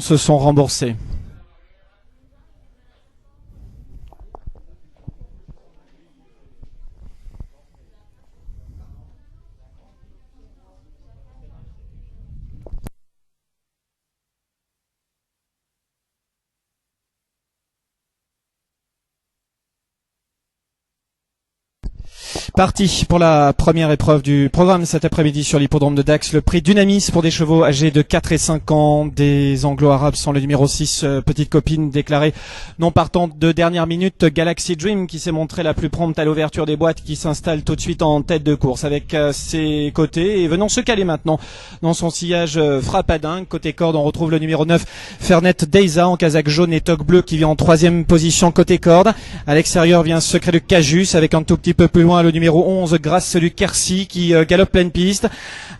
se sont remboursés. Parti pour la première épreuve du programme cet après-midi sur l'hippodrome de Dax, le prix Dunamis pour des chevaux âgés de 4 et 5 ans, des anglo-arabes sans le numéro 6, petite copine déclarée non partante de dernière minute, Galaxy Dream qui s'est montrée la plus prompte à l'ouverture des boîtes, qui s'installe tout de suite en tête de course avec ses côtés et venant se caler maintenant dans son sillage frappadingue. Côté corde, on retrouve le numéro 9, Fernet Deiza en casaque jaune et toque bleue qui vient en troisième position côté corde. À l'extérieur vient Secret de Cajus avec un tout petit peu plus loin le numéro 11, Grâce du Quercy qui galope pleine piste.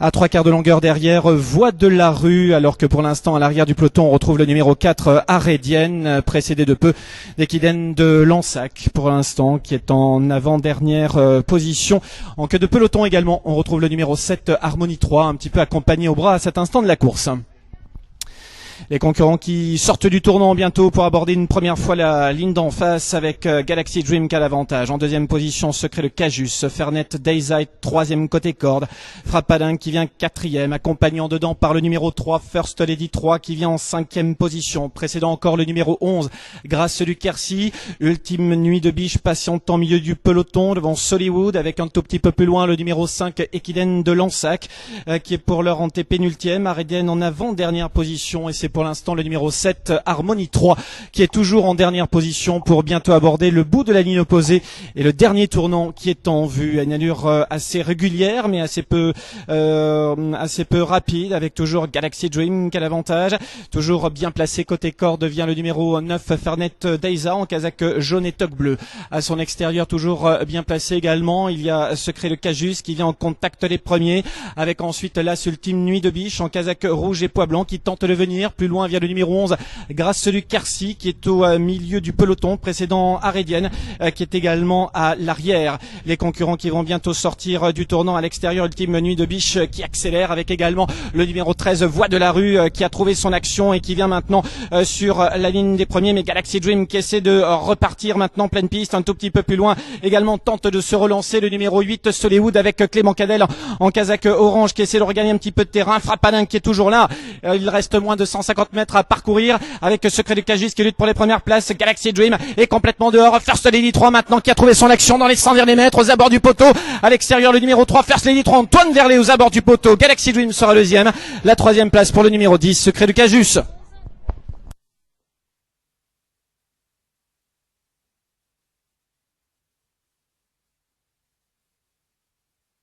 À 3/4 de longueur derrière, Voix de la Rue, alors que pour l'instant à l'arrière du peloton on retrouve le numéro 4, Arédienne, précédé de peu d'Equiden de Lansac pour l'instant qui est en avant-dernière position. En queue de peloton également on retrouve le numéro 7, Harmonie 3, un petit peu accompagné au bras à cet instant de la course. Les concurrents qui sortent du tournant bientôt pour aborder une première fois la ligne d'en face avec Galaxy Dream qui a l'avantage. En deuxième position, Secret de Cajus, Fernet Daysight, troisième côté corde. Frappadingue qui vient quatrième, accompagnant dedans par le numéro 3, First Lady 3 qui vient en cinquième position. Précédant encore le numéro 11, Grâce du Quercy. Ultime Nuit de Biche patiente en milieu du peloton devant Sollywood avec un tout petit peu plus loin le numéro 5, Equiden de Lansac qui est pour l'heure en pénultième. Arédienne en avant-dernière position et c'est pour l'instant le numéro 7, Harmonie 3 qui est toujours en dernière position pour bientôt aborder le bout de la ligne opposée et le dernier tournant qui est en vue à une allure assez régulière mais assez peu rapide, avec toujours Galaxy Dream qui a l'avantage. Toujours bien placé côté corde vient le numéro 9, Fernet Deiza en casaque jaune et toque bleu. À son extérieur toujours bien placé également, il y a Secret de Cajus qui vient en contact les premiers, avec ensuite l'As Ultime Nuit de Biche en casaque rouge et pois blanc qui tente de venir. Plus loin vient le numéro 11, Grâce du Quercy qui est au milieu du peloton, précédant Arédienne qui est également à l'arrière. Les concurrents qui vont bientôt sortir du tournant à l'extérieur, Ultime Nuit de Biche qui accélère, avec également le numéro 13, Voix de la Rue qui a trouvé son action et qui vient maintenant sur la ligne des premiers, mais Galaxy Dream qui essaie de repartir maintenant pleine piste un tout petit peu plus loin, également tente de se relancer le numéro 8, Sollywood avec Clément Cadel en casaque orange qui essaie de regagner un petit peu de terrain. Frappadingue qui est toujours là, il reste moins de 150 mètres à parcourir avec Secret de Cajus qui lutte pour les premières places. Galaxy Dream est complètement dehors. First Lady 3 maintenant qui a trouvé son action dans les 100 derniers mètres aux abords du poteau. À l'extérieur le numéro 3, First Lady 3, Antoine Verlet aux abords du poteau. Galaxy Dream sera deuxième. La troisième place pour le numéro 10, Secret de Cajus.